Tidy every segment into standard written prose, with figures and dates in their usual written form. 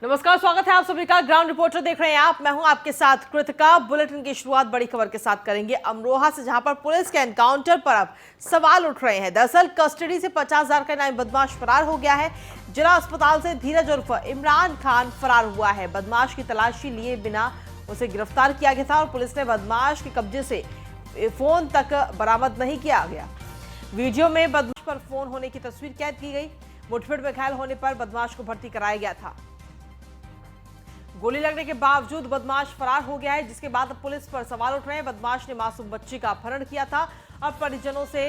नमस्कार, स्वागत है आप सभी का। ग्राउंड रिपोर्टर देख रहे हैं आप, मैं हूं आपके साथ कृतिका। बुलेटिन की शुरुआत बड़ी खबर के साथ करेंगे अमरोहा से, जहां पर पुलिस के एनकाउंटर पर अब सवाल उठ रहे हैं। दरअसल कस्टडी से 50,000 का इनामी बदमाश फरार हो गया है। जिला अस्पताल से धीरज उर्फ इमरान खान फरार हुआ है। बदमाश की तलाशी लिए बिना उसे गिरफ्तार किया गया था और पुलिस ने बदमाश के कब्जे से फोन तक बरामद नहीं किया गया। वीडियो में बदमाश पर फोन होने की तस्वीर कैद की गई। मुठभेड़ में घायल होने पर बदमाश को भर्ती कराया गया था। गोली लगने के बावजूद बदमाश फरार हो गया है, जिसके बाद पुलिस पर सवाल उठ रहे हैं। बदमाश ने मासूम बच्ची का अपहरण किया था और परिजनों से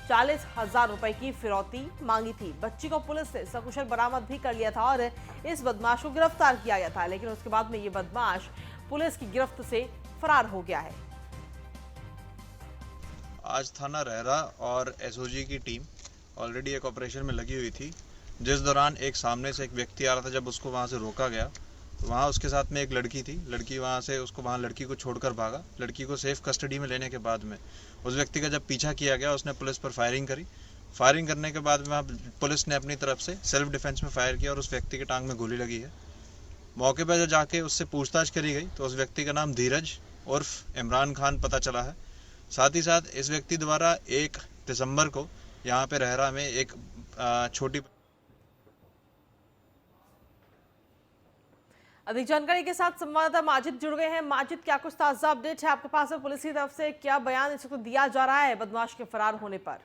40,000 रुपए की फिरौती मांगी थी। बच्ची को पुलिस ने सकुशल बरामद भी कर लिया था और इस बदमाश को गिरफ्तार किया गया था, लेकिन उसके बाद में ये बदमाश पुलिस की गिरफ्त से फरार हो गया है। आज थाना रहरा और एसओजी की टीम ऑलरेडी एक ऑपरेशन में लगी हुई थी, जिस दौरान एक सामने से एक व्यक्ति आ रहा था। जब उसको वहां से रोका गया तो वहाँ उसके साथ में एक लड़की थी। लड़की वहाँ से वहाँ लड़की को छोड़कर भागा। लड़की को सेफ कस्टडी में लेने के बाद में उस व्यक्ति का जब पीछा किया गया, उसने पुलिस पर फायरिंग करी। फायरिंग करने के बाद में पुलिस ने अपनी तरफ से सेल्फ डिफेंस में फायर किया और उस व्यक्ति के टांग में गोली लगी है। मौके पर जब जाके उससे पूछताछ करी गई तो उस व्यक्ति का नाम धीरज उर्फ इमरान खान पता चला है। साथ ही साथ इस व्यक्ति द्वारा 1 दिसंबर को यहाँ पे रहरा में एक छोटी। अधिक जानकारी के साथ संवाददाता माजिद जुड़ गए हैं। माजिद, क्या कुछ ताजा अपडेट है आपके पास? पुलिस की तरफ से क्या बयान इस वक्त दिया जा रहा है बदमाश के फरार होने पर?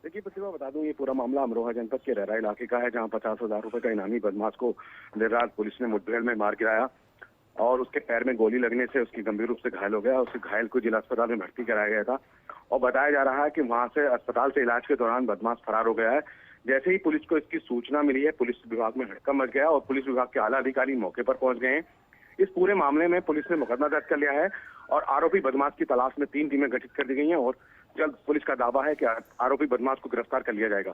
देखिए प्रतिभा, बता दूं ये पूरा मामला अमरोहा जनपद के रहरा इलाके का है, जहां 50,000 रुपए का इनामी बदमाश को देर रात पुलिस ने मुठभेड़ में मार गिराया और उसके पैर में गोली लगने से उसकी गंभीर रूप से घायल हो गया। उसके घायल को जिला अस्पताल में भर्ती कराया गया था और बताया जा रहा है कि वहां से अस्पताल से इलाज के दौरान बदमाश फरार हो गया है। जैसे ही पुलिस को इसकी सूचना मिली है, पुलिस विभाग में हड़कंप मच गया और पुलिस विभाग के आला अधिकारी मौके पर पहुंच गए हैं। इस पूरे मामले में पुलिस ने मुकदमा दर्ज कर लिया है और आरोपी बदमाश की तलाश में 3 टीमें गठित कर दी गई हैं और जल्द पुलिस का दावा है कि आरोपी बदमाश को गिरफ्तार कर लिया जाएगा।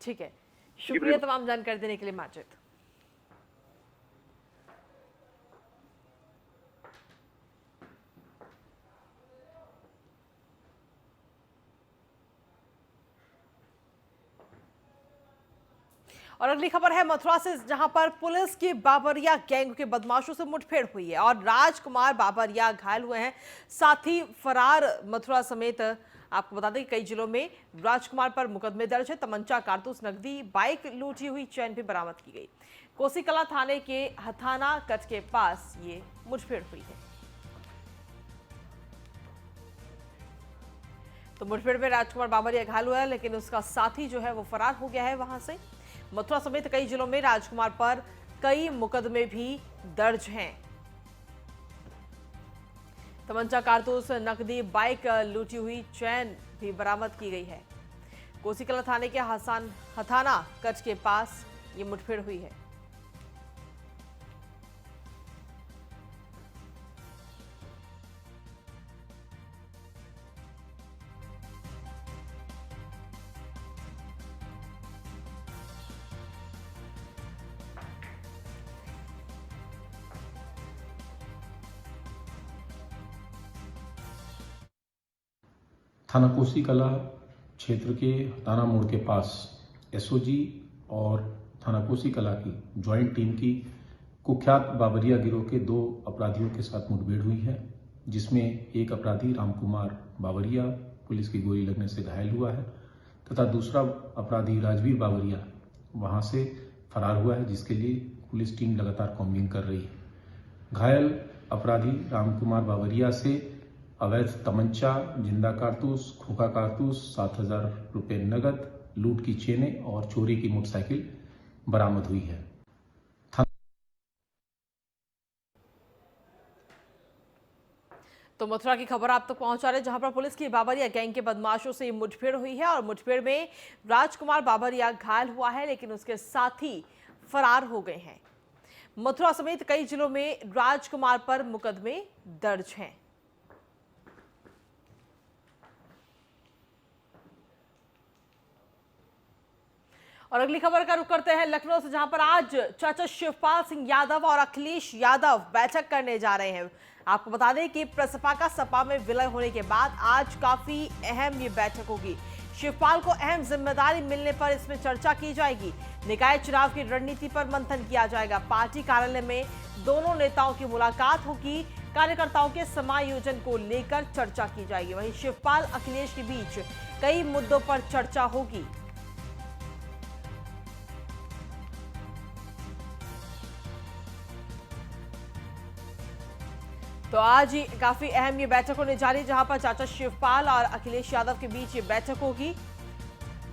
ठीक है, शुक्रिया तमाम जानकारी देने के लिए माजिद। और अगली खबर है मथुरा से, जहां पर पुलिस की बाबरिया गैंग के बदमाशों से मुठभेड़ हुई है और राजकुमार बाबरिया घायल हुए हैं, साथ ही फरार। मथुरा समेत आपको बता दें कि कई जिलों में राजकुमार पर मुकदमे दर्ज है। तमंचा, कारतूस, नकदी, बाइक, लूटी हुई चैन भी बरामद की गई। कोसीकला थाने के हथाना कट के पास ये मुठभेड़ हुई है। तो मुठभेड़ में राजकुमार बाबरिया घायल हुआ है, लेकिन उसका साथी जो है वो फरार हो गया है वहां से। मथुरा समेत कई जिलों में राजकुमार पर कई मुकदमे भी दर्ज हैं। तमंचा, कारतूस, नकदी, बाइक, लूटी हुई चैन भी बरामद की गई है। कोसीकला थाने के हथाना कच के पास ये मुठभेड़ हुई है। थाना कोसीकला क्षेत्र के हताना मोड़ के पास एसओजी और थाना कोसीकला की ज्वाइंट टीम की कुख्यात बाबरिया गिरोह के 2 अपराधियों के साथ मुठभेड़ हुई है, जिसमें एक अपराधी रामकुमार बाबरिया पुलिस की गोली लगने से घायल हुआ है तथा दूसरा अपराधी राजवीर बाबरिया वहां से फरार हुआ है, जिसके लिए पुलिस टीम लगातार कॉम्बिंग कर रही है। घायल अपराधी रामकुमार बाबरिया से अवैध तमंचा, जिंदा कारतूस, खोखा कारतूस, 7,000 रुपए नगद, लूट की चेनें और चोरी की मोटरसाइकिल बरामद हुई है। तो मथुरा की खबर आप तक पहुंचा रहे, जहां पर पुलिस की बाबरिया गैंग के बदमाशों से मुठभेड़ हुई है और मुठभेड़ में राजकुमार बाबरिया घायल हुआ है, लेकिन उसके साथी फरार हो गए हैं। मथुरा समेत कई जिलों में राजकुमार पर मुकदमे दर्ज हैं। और अगली खबर का रुख करते हैं लखनऊ से, जहां पर आज चाचा शिवपाल सिंह यादव और अखिलेश यादव बैठक करने जा रहे हैं। आपको बता दें कि प्रसपा का सपा में विलय होने के बाद आज काफी अहम ये बैठक होगी। शिवपाल को अहम जिम्मेदारी मिलने पर इसमें चर्चा की जाएगी। निकाय चुनाव की रणनीति पर मंथन किया जाएगा। पार्टी कार्यालय में दोनों नेताओं की मुलाकात होगी। कार्यकर्ताओं के समायोजन को लेकर चर्चा की जाएगी। वहीं शिवपाल अखिलेश के बीच कई मुद्दों पर चर्चा होगी। तो आज ही काफी अहम ये बैठक होने जा रही है, जहां पर चाचा शिवपाल और अखिलेश यादव के बीच ये बैठक होगी।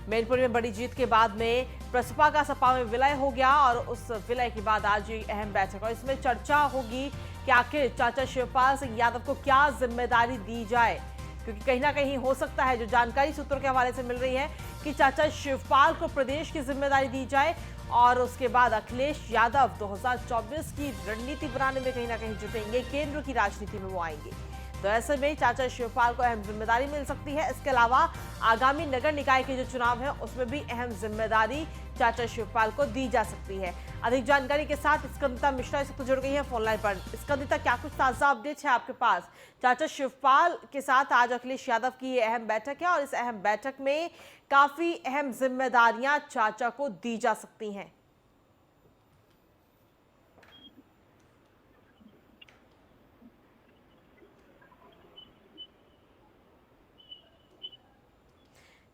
मैनपुरी में बड़ी जीत के बाद में प्रसपा का सपा में विलय हो गया और उस विलय के बाद आज ये अहम बैठक और इसमें चर्चा होगी कि आखिर चाचा शिवपाल सिंह यादव को क्या जिम्मेदारी दी जाए, क्योंकि कहीं ना कहीं हो सकता है, जो जानकारी सूत्रों के हवाले से मिल रही है, कि चाचा शिवपाल को प्रदेश की जिम्मेदारी दी जाए और उसके बाद अखिलेश यादव 2024 की रणनीति बनाने में कहीं ना कहीं जुटेंगे, केंद्र की राजनीति में वो आएंगे। तो ऐसे में चाचा शिवपाल को अहम जिम्मेदारी मिल सकती है। इसके अलावा आगामी नगर निकाय के जो चुनाव है उसमें भी अहम जिम्मेदारी चाचा शिवपाल को दी जा सकती है। अधिक जानकारी के साथ स्कंदिता मिश्रा इस वक्त जुड़ गई है फोन लाइन पर। स्कंदिता, क्या कुछ ताजा अपडेट है आपके पास? चाचा शिवपाल के साथ आज अखिलेश यादव की ये अहम बैठक है और इस अहम बैठक में काफी अहम जिम्मेदारियां चाचा को दी जा सकती हैं।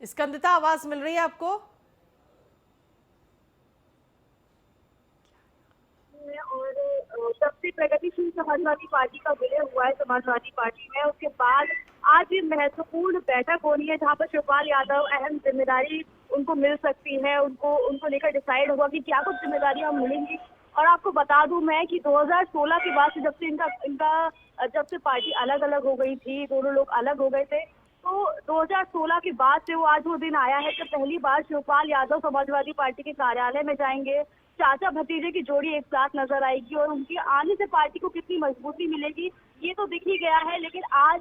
स्कंदिता, आवाज मिल रही है आपको? और जब से प्रगतिशील समाजवादी पार्टी का विलय हुआ है समाजवादी पार्टी में, उसके बाद आज ये महत्वपूर्ण बैठक होनी है जहां पर शिवपाल यादव अहम जिम्मेदारी उनको मिल सकती है। उनको लेकर डिसाइड होगा कि क्या कुछ जिम्मेदारियां मिलेंगी। और आपको बता दूं मैं कि 2016 के बाद से जब से पार्टी अलग अलग हो गई थी, दोनों लोग अलग हो गए थे, तो 2016 के बाद से आज वो दिन आया है जब पहली बार शिवपाल यादव समाजवादी पार्टी के कार्यालय में जाएंगे। चाचा भतीजे की जोड़ी एक साथ नजर आएगी और उनके आने से पार्टी को कितनी मजबूती मिलेगी ये तो दिख ही गया है। लेकिन आज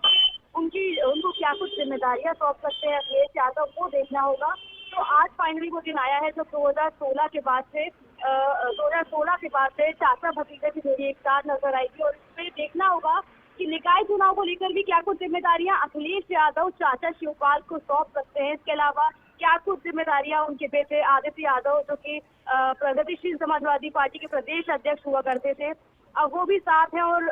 उनको क्या कुछ जिम्मेदारियां सौंप सकते हैं अखिलेश यादव, वो देखना होगा। तो आज फाइनली वो दिन आया है जब 2016 के बाद से चाचा भतीजे की जोड़ी एक साथ नजर आएगी और इसमें देखना होगा कि निकाय चुनाव को लेकर भी क्या कुछ जिम्मेदारियां अखिलेश यादव चाचा शिवपाल को सौंप सकते हैं। इसके अलावा क्या कुछ जिम्मेदारियां उनके बेटे आदित्य यादव, जो कि प्रगतिशील समाजवादी पार्टी के प्रदेश अध्यक्ष हुआ करते थे, अब वो भी साथ हैं और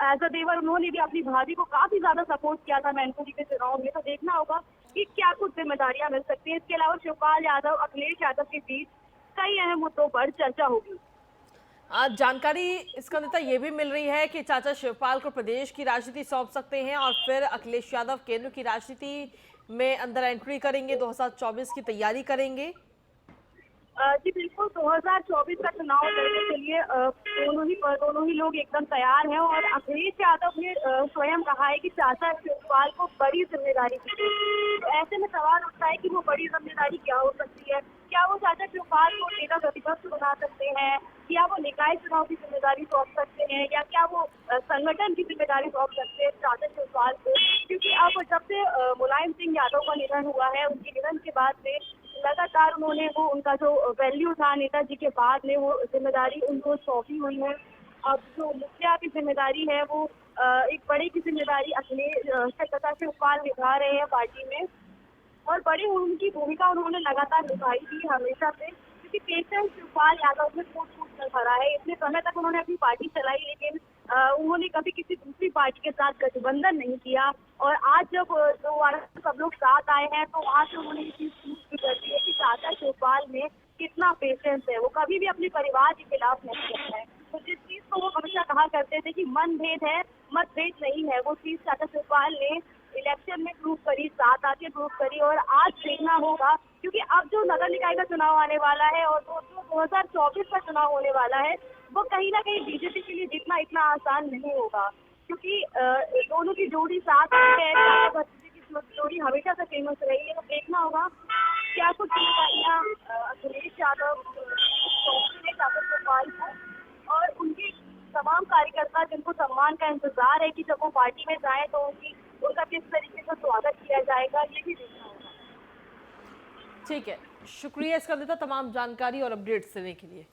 एज अ देवर उन्होंने भी अपनी भाभी को काफी ज्यादा सपोर्ट किया था मैनपुरी के चुनाव में। तो देखना होगा कि क्या कुछ जिम्मेदारियां मिल सकती है। इसके अलावा शिवपाल यादव अखिलेश यादव के बीच कई अहम मुद्दों पर चर्चा होगी। आज जानकारी स्कंदिता ये भी मिल रही है कि चाचा शिवपाल को प्रदेश की राजनीति सौंप सकते हैं और फिर अखिलेश यादव केंद्र की राजनीति में अंदर एंट्री करेंगे, 2024 की तैयारी करेंगे। जी बिल्कुल, 2024 का चुनाव लड़ने के लिए दोनों ही लोग एकदम तैयार हैं और अखिलेश यादव ने स्वयं कहा है कि चाचा शिवपाल को बड़ी जिम्मेदारी दी है। तो ऐसे में सवाल उठता है कि वो बड़ी जिम्मेदारी क्या हो सकती है। क्या वो चाचा शिवपाल को नेता प्रतिपक्ष बना सकते हैं, या वो निकाय चुनाव की जिम्मेदारी सौंप सकते हैं, या क्या वो संगठन की जिम्मेदारी सौंप सकते हैं चाचा शिवपाल को? क्योंकि अब जब से मुलायम सिंह यादव का निधन हुआ है, उनके निधन के बाद से लगातार उनका जो वैल्यू था नेताजी के बाद में, वो जिम्मेदारी उनको सौंपी हुई है। अब जो मुखिया की जिम्मेदारी है वो एक बड़ी की जिम्मेदारी अखिलेश चाचा शिवपाल निभा रहे हैं पार्टी में और बड़ी उनकी भूमिका उन्होंने लगातार निभाई थी हमेशा से, क्योंकि पेशेंस शिवपाल यादव में फूट कर भरा है। इतने समय तक उन्होंने अपनी पार्टी चलाई, लेकिन उन्होंने कभी किसी दूसरी पार्टी के साथ गठबंधन नहीं किया। और आज जब दोबारा सब लोग साथ आए हैं तो आज उन्होंने ये चीज प्रूव कर दी है कि चाचा शिवपाल में कितना पेशेंस है। वो कभी भी अपने परिवार के खिलाफ नहीं करता है। तो जिस चीज को वो हमेशा कहा करते थे कि मनभेद है, मतभेद नहीं है, वो चीज चाचा शिवपाल ने इलेक्शन में प्रूव करी, साथ आके प्रूव करी। और आज देखना होगा, क्योंकि अब जो नगर निकाय का चुनाव आने वाला है और जो 2024 का चुनाव होने वाला है, वो कहीं ना कहीं बीजेपी के लिए जीतना इतना आसान नहीं होगा, क्योंकि दोनों की जोड़ी साथ है, की जोड़ी हमेशा से फेमस रही है। तो देखना होगा क्या कुछ जिम्मेदारियां अखिलेश यादव चाचा शिवपाल को और उनके तमाम कार्यकर्ता जिनको सम्मान का इंतजार है कि जब वो पार्टी में जाए तो उनका किस तरीके से स्वागत किया जाएगा, ये भी देखना होगा। ठीक है, शुक्रिया स्कंदिता तमाम जानकारी और अपडेट्स देने के लिए।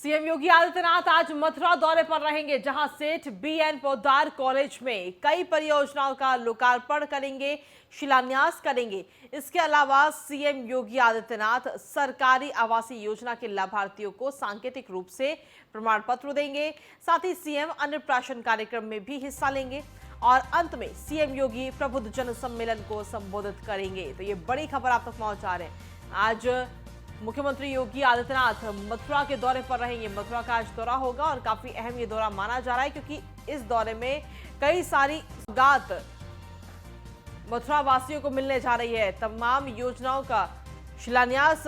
सीएम योगी आदित्यनाथ आज मथुरा दौरे पर रहेंगे, जहां सेठ बीएन पोद्दार कॉलेज में कई परियोजनाओं का लोकार्पण करेंगे, शिलान्यास करेंगे। इसके अलावा सीएम योगी आदित्यनाथ सरकारी आवासीय योजना के लाभार्थियों को सांकेतिक रूप से प्रमाण पत्र देंगे। साथ ही सीएम अन्नप्राशन कार्यक्रम में भी हिस्सा लेंगे और अंत में सीएम योगी प्रबुद्ध जन सम्मेलन को संबोधित करेंगे। तो ये बड़ी खबर आप तक पहुंचा रहे हैं। आज मुख्यमंत्री योगी आदित्यनाथ मथुरा के दौरे पर रहेंगे। मथुरा का आज दौरा होगा और काफी अहम ये दौरा माना जा रहा है, क्योंकि इस दौरे में कई सारी सौगात मथुरा वासियों को मिलने जा रही है। तमाम योजनाओं का शिलान्यास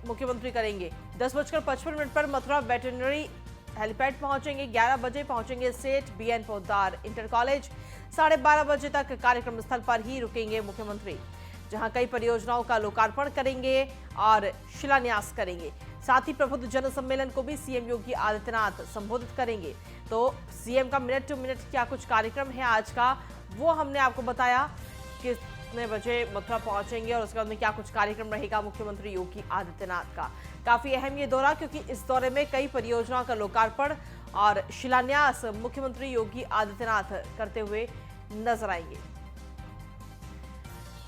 मुख्यमंत्री करेंगे। 10:55 पर मथुरा वेटरनरी हेलीपैड पहुंचेंगे। 11 बजे पहुंचेंगे सेठ बीएन पोद्दार इंटर कॉलेज। 12:30 बजे तक कार्यक्रम स्थल पर ही रुकेंगे मुख्यमंत्री, जहां कई परियोजनाओं का लोकार्पण करेंगे और शिलान्यास करेंगे। साथ ही प्रबुद्ध जन सम्मेलन को भी सीएम योगी आदित्यनाथ संबोधित करेंगे। तो सीएम का मिनट टू मिनट क्या कुछ कार्यक्रम है आज का, वो हमने आपको बताया। कितने बजे मथुरा पहुंचेंगे और उसके बाद में क्या कुछ कार्यक्रम रहेगा मुख्यमंत्री योगी आदित्यनाथ का। काफी अहम ये दौरा, क्योंकि इस दौरे में कई परियोजनाओं का लोकार्पण और शिलान्यास मुख्यमंत्री योगी आदित्यनाथ करते हुए नजर आएंगे।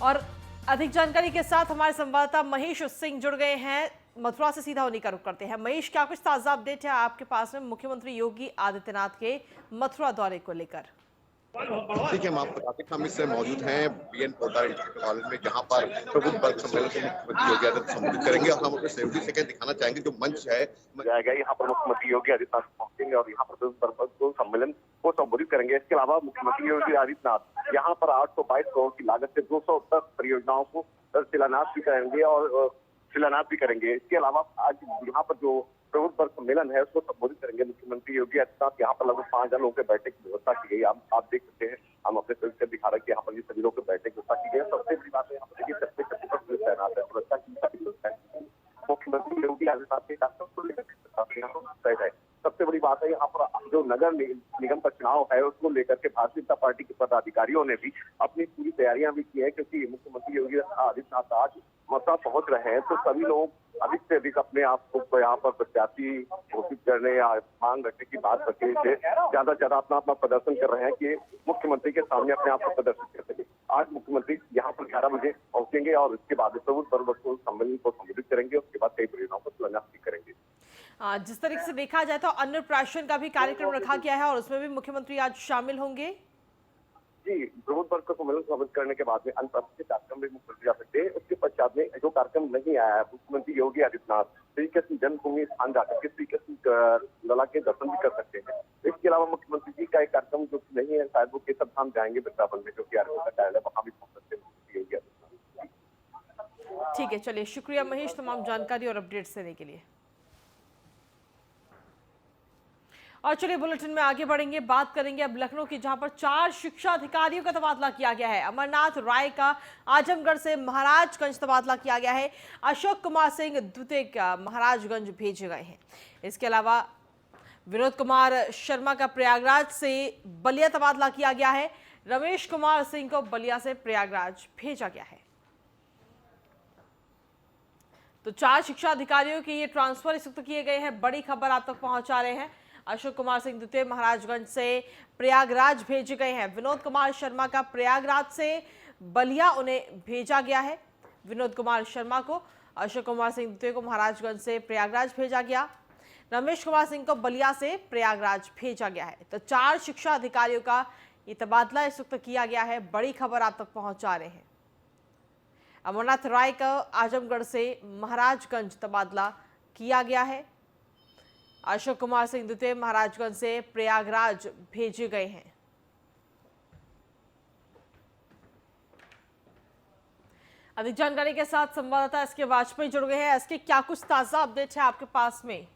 और अधिक जानकारी के साथ हमारे संवाददाता महेश सिंह जुड़ गए हैं। मथुरा से सीधा उन्हीं का रुख करते हैं। महेश, क्या कुछ ताजा अपडेट है आपके पास में मुख्यमंत्री योगी आदित्यनाथ के मथुरा दौरे को लेकर? ठीक है, हम आपको बताते हैं, हम इससे मौजूद हैं बीएन पोद्दार इंटर कॉलेज में, जहां पर प्रबुद्ध वर्ग सम्मेलन को मुख्यमंत्री योगी आदित्यनाथ संबोधित करेंगे और हम अपने सहयोगी से दिखाना चाहेंगे जो मंच है जाएगा। यहाँ पर मुख्यमंत्री योगी आदित्यनाथ पहुंचेंगे और यहाँ पर प्रबुद्ध वर्ग को सम्मेलन को संबोधित करेंगे। इसके अलावा मुख्यमंत्री योगी आदित्यनाथ यहाँ पर 822 करोड़ की लागत से 210 परियोजनाओं को शिलान्यास भी करेंगे। इसके अलावा आज यहाँ पर जो प्रबुद्ध वर्ग सम्मेलन है उसको संबोधित करेंगे मुख्यमंत्री योगी आदित्यनाथ। यहाँ पर लगभग 5,000 लोगों के बैठक की व्यवस्था की गई। आप देख सकते हैं, हम अपने से दिखा रहे हैं कि यहाँ पर ये सभी लोगों के बैठक की व्यवस्था की गई है। सबसे बड़ी बात है, यहाँ पर देखिए पुलिस तैनात है, सुरक्षा की मुख्यमंत्री योगी आदित्यनाथ के कार्यक्रम को लेकर है। सबसे बड़ी बात है, यहाँ पर जो नगर निगम का चुनाव है उसको लेकर के भारतीय जनता पार्टी के पदाधिकारियों ने भी अपनी पूरी तैयारियां भी की है, क्योंकि मुख्यमंत्री योगी आदित्यनाथ आज मथुरा पहुंच रहे हैं। तो सभी लोग अधिक से अधिक अपने आप को यहाँ पर प्रत्याशी घोषित करने या मांग रखने की बात करके ज्यादा से ज्यादा अपना प्रदर्शन कर रहे हैं कि मुख्यमंत्री के सामने अपने आप को प्रदर्शित कर सके। आज मुख्यमंत्री यहाँ पर 11 बजे पहुंचेंगे और उसके बाद प्रबुद्ध वर्ग को सम्मेलन को संबोधित करेंगे। उसके बाद कई परियोजनाओं को शिलान्यास भी करेंगे। जिस तरीके से देखा जाए तो अन्नप्राशन का भी कार्यक्रम रखा गया है और उसमें भी मुख्यमंत्री आज शामिल होंगे। जी, प्रबुद्ध वर्ग को सम्मेलन संबोधित करने के बाद में अन्नप्राशन के कार्यक्रम में मुख्यमंत्री जा सकते हैं। उसके पश्चात में जो कार्यक्रम नहीं आया है, मुख्यमंत्री योगी आदित्यनाथ तरीके से जन्मभूमि स्थान जाकर किस तरीके से लला के दर्शन भी कर सकते हैं। इसके अलावा मुख्यमंत्री जी का एक कार्यक्रम जो नहीं है, शायद वो केशव धाम जाएंगे वृंदावन में, जो कि आरएसएस का कार्यालय, वहां भी पहुंच सकते हैं योगी आदित्यनाथ। ठीक है, चलिए शुक्रिया महेश तमाम जानकारी और अपडेट्स देने के लिए। और चलिए बुलेटिन में आगे बढ़ेंगे, बात करेंगे अब लखनऊ की, जहां पर 4 शिक्षा अधिकारियों का तबादला किया गया है। अमरनाथ राय का आजमगढ़ से महाराजगंज तबादला किया गया है। अशोक कुमार सिंह द्वितीय का महाराजगंज भेजे गए हैं। इसके अलावा विनोद कुमार शर्मा का प्रयागराज से बलिया तबादला किया गया है। रमेश कुमार सिंह को बलिया से प्रयागराज भेजा गया है। तो 4 शिक्षा अधिकारियों के ये ट्रांसफर इस वक्त किए गए हैं। बड़ी खबर आप तक पहुंचा रहे हैं। अशोक कुमार सिंह द्वितीय महाराजगंज से प्रयागराज भेजे गए हैं। विनोद कुमार शर्मा का प्रयागराज से बलिया उन्हें भेजा गया है। विनोद कुमार शर्मा को, अशोक कुमार सिंह द्वितीय को महाराजगंज से प्रयागराज भेजा गया। रमेश कुमार सिंह को बलिया से प्रयागराज भेजा गया है। तो 4 शिक्षा अधिकारियों का ये तबादला इस वक्त किया गया है। बड़ी खबर आप तक पहुंचा रहे हैं। अमरनाथ राय का आजमगढ़ से महाराजगंज तबादला किया गया है। अशोक कुमार सिंह द्वितीय महाराजगंज से प्रयागराज भेजे गए हैं। अधिक जानकारी के साथ संवाददाता एसके वाजपेयी जुड़ गए हैं। एसके, क्या कुछ ताजा अपडेट है आपके पास में?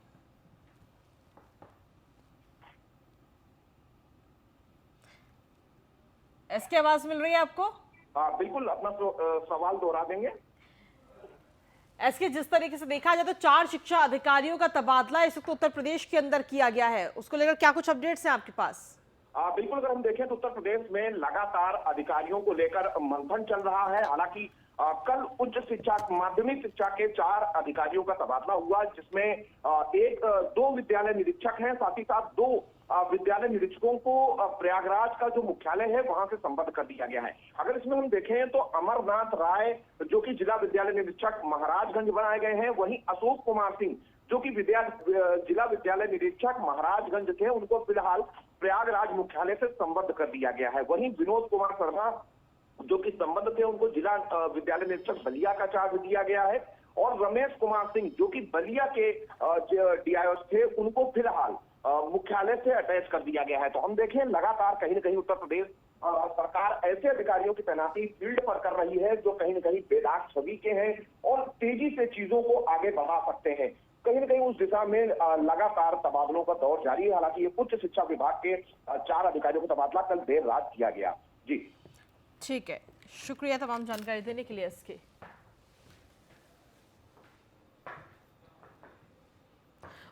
एसके, आवाज मिल रही है आपको? हाँ बिल्कुल, अपना सवाल दोहरा देंगे। ऐसे जिस तरीके से देखा जाए तो 4 शिक्षा अधिकारियों का तबादला इस वक्त उत्तर प्रदेश के अंदर किया गया है, उसको लेकर क्या कुछ अपडेट्स हैं आपके पास? बिल्कुल, अगर हम देखें तो उत्तर प्रदेश में लगातार अधिकारियों को लेकर मंथन चल रहा है। हालांकि कल उच्च शिक्षा माध्यमिक शिक्षा के 4 अधिकारियों का तबादला हुआ, जिसमें दो विद्यालय निरीक्षक हैं, साथ ही साथ 2 विद्यालय निरीक्षकों को प्रयागराज का जो मुख्यालय है वहां से संबद्ध कर दिया गया है। अगर इसमें हम देखें तो अमरनाथ राय जो कि जिला विद्यालय निरीक्षक महाराजगंज बनाए गए हैं, वहीं अशोक कुमार सिंह जो कि जिला विद्यालय निरीक्षक महाराजगंज थे, उनको फिलहाल प्रयागराज मुख्यालय से संबद्ध कर दिया गया है। वहीं विनोद कुमार शर्मा जो कि संबद्ध थे, उनको जिला विद्यालय निरीक्षक बलिया का चार्ज दिया गया है, और रमेश कुमार सिंह जो कि बलिया के डीआईओ थे, उनको फिलहाल मुख्यालय से अटैच कर दिया गया है। तो हम देखें लगातार कहीं न कहीं उत्तर प्रदेश सरकार ऐसे अधिकारियों की तैनाती फील्ड पर कर रही है जो कहीं न कहीं बेदाग छवि के हैं और तेजी से चीजों को आगे बढ़ा सकते हैं। कहीं न कहीं उस दिशा में लगातार तबादलों का दौर जारी है। हालांकि ये उच्च शिक्षा विभाग के 4 अधिकारियों का तबादला कल देर रात किया गया। जी ठीक है, शुक्रिया तमाम जानकारी देने के लिए इसके।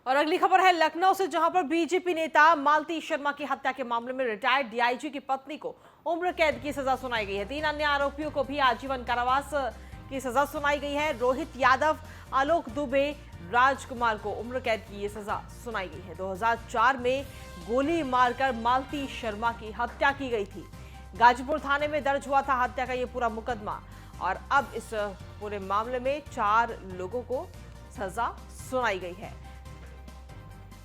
और अगली खबर है लखनऊ से, जहां पर बीजेपी नेता मालती शर्मा की हत्या के मामले में रिटायर्ड डीआईजी की पत्नी को उम्र कैद की सजा सुनाई गई है। 3 अन्य आरोपियों को भी आजीवन कारावास की सजा सुनाई गई है। रोहित यादव, आलोक दुबे, राजकुमार को उम्र कैद की ये सजा सुनाई गई है। 2004 में गोली मारकर मालती शर्मा की हत्या की गई थी। गाजीपुर थाने में दर्ज हुआ था हत्या का ये पूरा मुकदमा, और अब इस पूरे मामले में 4 लोगों को सजा सुनाई गई है।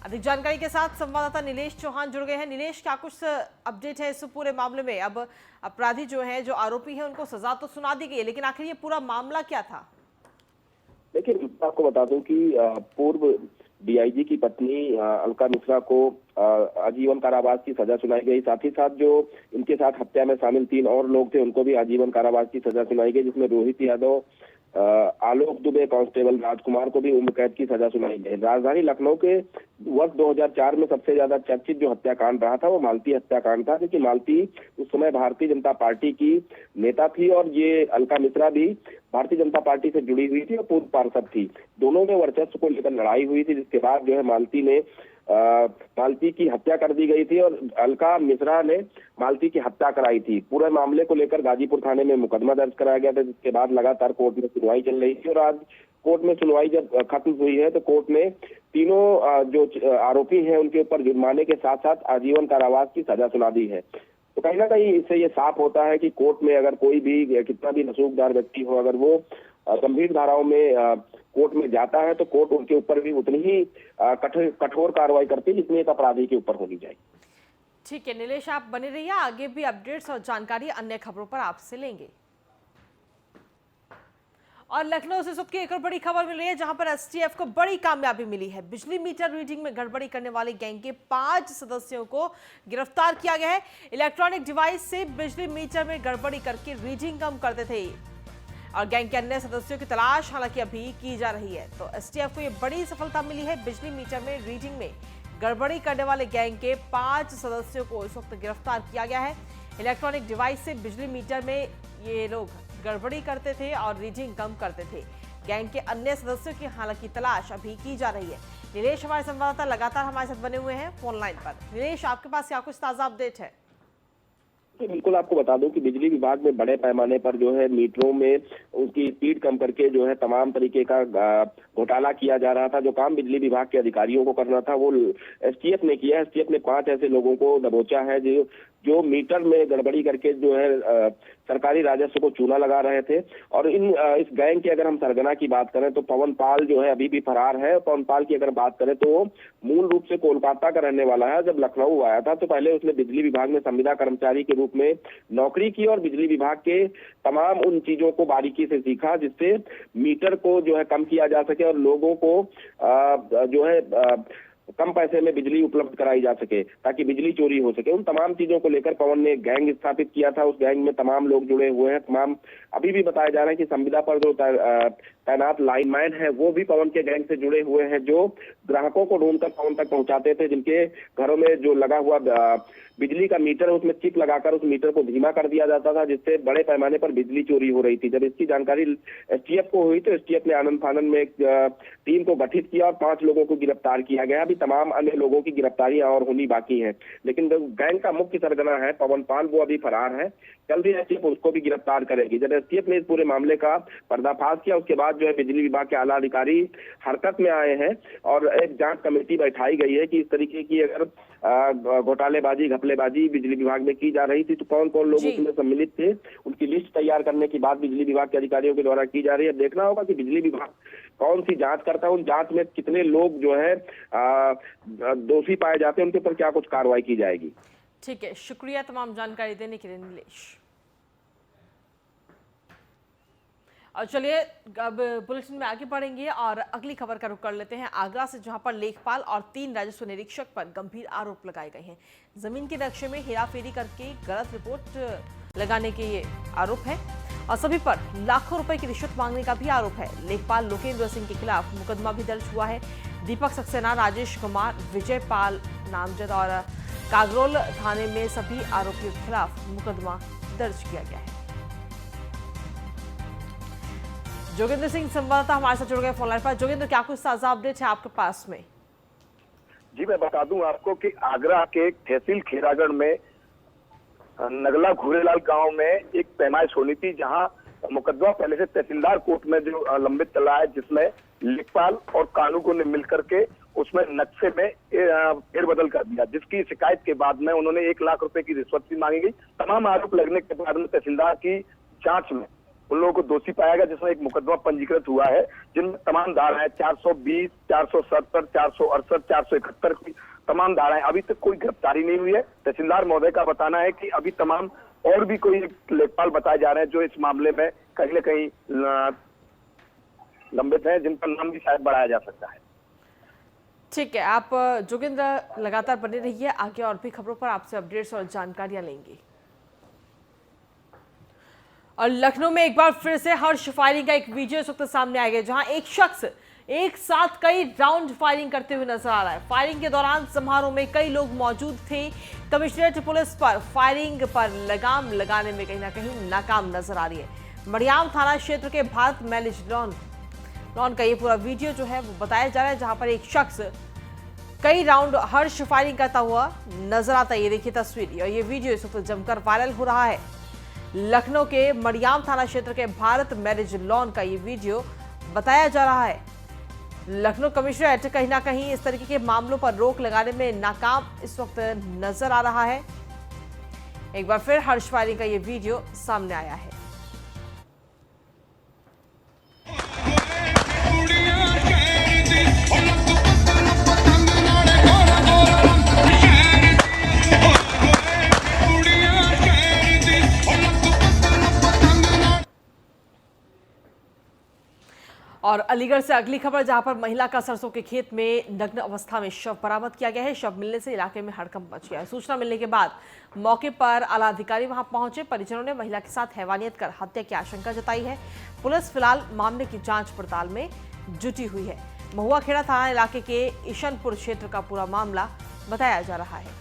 अधिक जानकारी के साथ संवाददाता नीलेश चौहान जुड़ गए हैं। नीलेश, क्या कुछ अपडेट है इस पूरे मामले में? अब अपराधी जो है, जो आरोपी है, उनको सजा तो सुना दी गई है, लेकिन आखिर ये पूरा मामला क्या था? देखिए, आपको बता दूं कि पूर्व डीआईजी की पत्नी अलका मिश्रा को आजीवन कारावास की सजा सुनाई गई। साथ ही साथ जो इनके साथ हत्या में शामिल 3 और लोग थे, उनको भी आजीवन कारावास की सजा सुनाई गई, जिसमें रोहित यादव, आलोक दुबे, कांस्टेबल राजकुमार को भी उम्र कैद की सजा सुनाई गई। राजधानी लखनऊ के वर्ष 2004 में सबसे ज्यादा चर्चित जो हत्याकांड रहा था वो मालती हत्याकांड था, क्योंकि मालती उस समय भारतीय जनता पार्टी की नेता थी और ये अलका मिश्रा भी भारतीय जनता पार्टी से जुड़ी हुई थी और पूर्व पार्षद थी। दोनों में वर्चस्व को लेकर लड़ाई हुई थी, जिसके बाद जो है मालती की हत्या कर दी गई थी और अलका मिश्रा ने मालती की हत्या कराई थी। पूरे मामले को लेकर गाजीपुर थाने में मुकदमा दर्ज कराया गया था, जिसके बाद लगातार कोर्ट में सुनवाई चल रही थी। और आज कोर्ट में सुनवाई जब खत्म हुई है तो कोर्ट ने तीनों जो आरोपी हैं उनके ऊपर जुर्माने के साथ साथ आजीवन कारावास की सजा सुना दी है। तो कहीं ना कहीं इससे ये साफ होता है कि कोर्ट में अगर कोई भी कितना भी रसूखदार व्यक्ति हो, अगर वो गंभीर धाराओं में कोर्ट में जाता है तो कोर्ट उनके ऊपर भी उतनी ही कठोर कार्रवाई करती है जितनी एक अपराधी के ऊपर होनी चाहिए। ठीक है नीलेश, आप बने रहिए, आगे भी अपडेट्स और जानकारी अन्य खबरों पर आपसे लेंगे। और लखनऊ से सबकी एक और बड़ी खबर मिल रही है, जहां पर एसटीएफ को बड़ी कामयाबी मिली है। बिजली मीटर रीडिंग में गड़बड़ी करने वाले गैंग के 5 सदस्यों को गिरफ्तार किया गया है। इलेक्ट्रॉनिक डिवाइस से बिजली मीटर में गड़बड़ी करके रीडिंग कम करते थे और गैंग के अन्य सदस्यों की तलाश हालांकि अभी की जा रही है। तो एसटीएफ को यह बड़ी सफलता मिली है। बिजली मीटर में रीडिंग में गड़बड़ी करने वाले गैंग के 5 सदस्यों को इस वक्त गिरफ्तार किया गया है। इलेक्ट्रॉनिक डिवाइस से बिजली मीटर में ये लोग गड़बड़ी करते थे और रीडिंग कम करते थे। गैंग के अन्य सदस्यों की हालांकि तलाश अभी की जा रही है। नीलेश हमारे संवाददाता लगातार हमारे साथ बने हुए हैं फोन लाइन पर। नीलेश, आपके पास क्या कुछ ताजा अपडेट है? बिल्कुल, आपको बता दूं कि बिजली विभाग में बड़े पैमाने पर जो है मीटरों में उसकी स्पीड कम करके जो है तमाम तरीके का घोटाला किया जा रहा था। जो काम बिजली विभाग के अधिकारियों को करना था वो एसटीएफ ने किया। एसटीएफ ने 5 ऐसे लोगों को दबोचा है जो मीटर में गड़बड़ी करके जो है सरकारी राजस्व को चूना लगा रहे थे। और इस गैंग की अगर हम सरगना की बात करें तो पवन पाल जो है अभी भी फरार है। पवन पाल की अगर बात करें तो मूल रूप से कोलकाता का रहने वाला है। जब लखनऊ आया था तो पहले उसने बिजली विभाग में संविदा कर्मचारी के रूप में नौकरी की और बिजली विभाग के तमाम उन चीजों को बारीकी से सीखा जिससे मीटर को जो है कम किया जा सके और लोगों को जो है कम पैसे में बिजली उपलब्ध कराई जा सके ताकि बिजली चोरी हो सके। उन तमाम चीजों को लेकर पवन ने गैंग स्थापित किया था। उस गैंग में तमाम लोग जुड़े हुए हैं। तमाम अभी भी बताया जा रहा है कि संविदा पर जो तैनात लाइनमैन है वो भी पवन के गैंग से जुड़े हुए हैं, जो ग्राहकों को ढूंढकर पवन तक पहुंचाते थे, जिनके घरों में जो लगा हुआ बिजली का मीटर है उसमें चिप लगाकर उस मीटर को धीमा कर दिया जाता था, जिससे बड़े पैमाने पर बिजली चोरी हो रही थी। जब इसकी जानकारी एसटीएफ को हुई तो एसटीएफ ने आनंद फानन में एक टीम को गठित किया और 5 लोगों को गिरफ्तार किया गया। अभी तमाम अन्य लोगों की गिरफ्तारियां और होनी बाकी है। लेकिन जो गैंग का मुख्य सरगना है पवन पाल, वो अभी फरार है। जल्द ही एसटीएफ उसको भी गिरफ्तार करेगी। जब एसटीएफ ने इस पूरे मामले का पर्दाफाश किया, उसके बाद जो है बिजली विभाग के आला अधिकारी हरकत में आए हैं और एक जांच कमेटी बैठाई गई है कि इस तरीके की अगर घोटालेबाजी घपलेबाजी बिजली विभाग में की जा रही थी तो कौन कौन लोग उसमें सम्मिलित थे, उनकी लिस्ट तैयार करने की बात बिजली विभाग के अधिकारियों के द्वारा की जा रही है। देखना होगा कि बिजली विभाग कौन सी जांच करता है, उन जांच में कितने लोग जो है दोषी पाए जाते हैं, उनके ऊपर क्या कुछ कार्रवाई की जाएगी। ठीक है, शुक्रिया तमाम जानकारी देने के लिए नीलेश। और चलिए अब बुलेटिन में आगे बढ़ेंगे और अगली खबर का रुख कर लेते हैं आगरा से, जहां पर लेखपाल और 3 राजस्व निरीक्षक पर गंभीर आरोप लगाए गए हैं। जमीन के नक्शे में हेराफेरी करके गलत रिपोर्ट लगाने के ये आरोप है और सभी पर लाखों रुपए की रिश्वत मांगने का भी आरोप है। लेखपाल लोकेंद्र सिंह के खिलाफ मुकदमा भी दर्ज हुआ है। दीपक सक्सेना, राजेश कुमार, विजय पाल नामजद और कागरोल थाने में सभी आरोपियों के खिलाफ मुकदमा दर्ज किया गया है। जोगेंद्र सिंह संवाददाता हमारे साथ जुड़ गए फोन लाइन पर। जोगेंद्र, क्या कुछ ताजा अपडेट है आपके पास में? जी मैं बता दूं आपको कि आगरा के तहसील खेरागढ़ में नगला घूरेलाल गांव में एक पैमाइश होनी थी, जहां मुकदमा पहले से तहसीलदार कोर्ट में जो लंबित चला है, जिसमें लेखपाल और कानूनगो ने मिलकर के उसमें नक्शे में फेरबदल कर दिया, जिसकी शिकायत के बाद में उन्होंने 1 लाख रुपए की रिश्वत भी मांगी गई। तमाम आरोप लगने के बाद में तहसीलदार की जांच में उन लोगों को दोषी पाया गया, जिसमें एक मुकदमा पंजीकृत हुआ है, जिनमें तमाम धाराएं 420, 470, 468, 471 की तमाम धाराएं। अभी तक कोई गिरफ्तारी नहीं हुई है। तहसीलदार महोदय का बताना है कि अभी तमाम और भी कोई लेखपाल बताए जा रहे हैं जो इस मामले में कहीं न कहीं लंबित हैं, जिनका नाम भी शायद बढ़ाया जा सकता है। ठीक है, आप जोगेंद्र लगातार बने रहिए, आगे और भी खबरों पर आपसे अपडेट्स और जानकारियां लेंगे। और लखनऊ में एक बार फिर से हर्ष फायरिंग का एक वीडियो इस वक्त सामने आ गया, जहां एक शख्स एक साथ कई राउंड फायरिंग करते हुए नजर आ रहा है। फायरिंग के दौरान समारोह में कई लोग मौजूद थे। कमिश्नरेट पुलिस पर फायरिंग पर लगाम लगाने में कहीं ना कहीं नाकाम नजर आ रही है। मड़ियाम थाना क्षेत्र के भारत मैरिज लॉन का ये पूरा वीडियो जो है वो बताया जा रहा है, जहां पर एक शख्स कई राउंड हर्ष फायरिंग करता हुआ नजर आता है। ये देखिए तस्वीर और ये वीडियो इस वक्त जमकर वायरल हो रहा है। लखनऊ के मड़ियाम थाना क्षेत्र के भारत मैरिज लॉन का ये वीडियो बताया जा रहा है। लखनऊ कमिश्नरेट कहीं ना कहीं इस तरीके के मामलों पर रोक लगाने में नाकाम इस वक्त नजर आ रहा है। एक बार फिर हर्ष फायरिंग का ये वीडियो सामने आया है। और अलीगढ़ से अगली खबर, जहां पर महिला का सरसों के खेत में नग्न अवस्था में शव बरामद किया गया है। शव मिलने से इलाके में हड़कंप मच गया है। सूचना मिलने के बाद मौके पर आला अधिकारी वहां पहुंचे। परिजनों ने महिला के साथ हैवानियत कर हत्या की आशंका जताई है। पुलिस फिलहाल मामले की जांच पड़ताल में जुटी हुई है। महुआ खेड़ा थाना इलाके के ईशनपुर क्षेत्र का पूरा मामला बताया जा रहा है।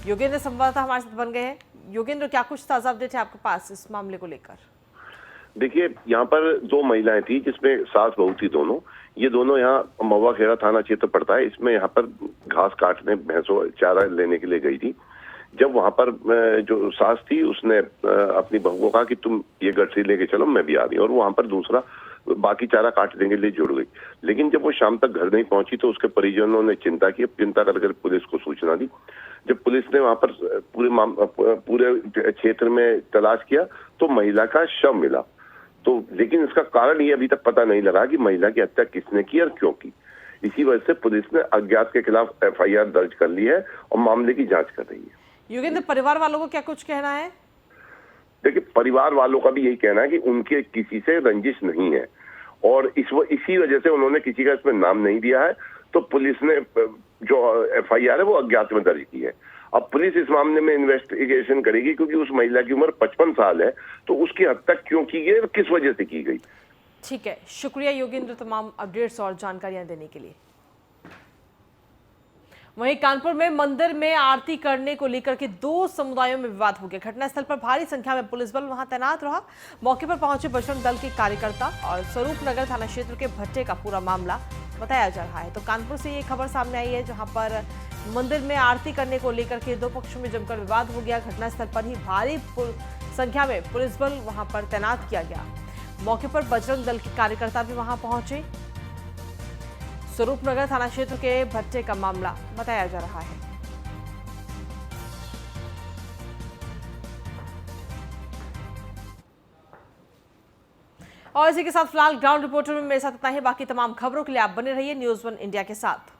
योगेंद्र संवाददाता हमारे साथ बन गए हैं। योगेंद्र, क्या कुछ ताजा अपडेट है आपके पास इस मामले को लेकर? देखिए, यहाँ पर 2 महिलाएं थी, जिसमें सास बहू थी दोनों। ये दोनों यहाँ महुआ खेड़ा थाना क्षेत्र पड़ता है। इसमें यहाँ पर घास काटने, भैंसों चारा लेने के लिए गई थी। जब वहां पर जो सास थी उसने अपनी बहू को कहा कि तुम ये गठरी लेके चलो, मैं भी आ रही हूँ, और वहां पर दूसरा बाकी चारा काटने के लिए जुड़ गई। लेकिन जब वो शाम तक घर नहीं पहुंची तो उसके परिजनों ने चिंता की। चिंता करके पुलिस को सूचना दी। जब पुलिस ने वहां पर पूरे क्षेत्र में तलाश किया तो महिला का शव मिला। तो लेकिन इसका कारण ये अभी तक पता नहीं लगा कि महिला की हत्या किसने की और क्यों की। इसी वजह से पुलिस ने अज्ञात के खिलाफ FIR दर्ज कर ली है और मामले की जांच कर रही है। योगेंद्र, परिवार वालों को क्या कुछ कहना है? देखिए, परिवार वालों का भी यही कहना है कि उनके किसी से रंजिश नहीं है और इसी वजह से उन्होंने किसी का इसमें नाम नहीं दिया है। तो पुलिस ने जो FIR है वो अज्ञात में दर्ज की है। अब पुलिस इस मामले में इन्वेस्टिगेशन करेगी, क्योंकि उस महिला की उम्र 55 साल है। तो उसकी हत्या क्यों की गई और किस वजह से की गई? ठीक है, शुक्रिया योगेंद्र तमाम अपडेट्स और जानकारियां देने के लिए। वहीं कानपुर में मंदिर में आरती करने को लेकर के 2 समुदायों में विवाद हो गया। घटनास्थल पर भारी संख्या में पुलिस बल वहां तैनात रहा। मौके पर पहुंचे बजरंग दल के कार्यकर्ता और स्वरूप नगर थाना क्षेत्र के भट्टे का पूरा मामला बताया जा रहा है। तो कानपुर से ये खबर सामने आई है, जहां पर मंदिर में आरती करने को लेकर के दो पक्षों में जमकर विवाद हो गया। घटनास्थल पर ही भारी संख्या में पुलिस बल वहां पर तैनात किया गया। मौके पर बजरंग दल के कार्यकर्ता भी वहां पहुंचे। स्वरूपनगर थाना क्षेत्र के भट्टे का मामला बताया जा रहा है। और इसी के साथ फिलहाल ग्राउंड रिपोर्टर में मेरे साथ इतना ही। बाकी तमाम खबरों के लिए आप बने रहिए न्यूज़ 1 इंडिया के साथ।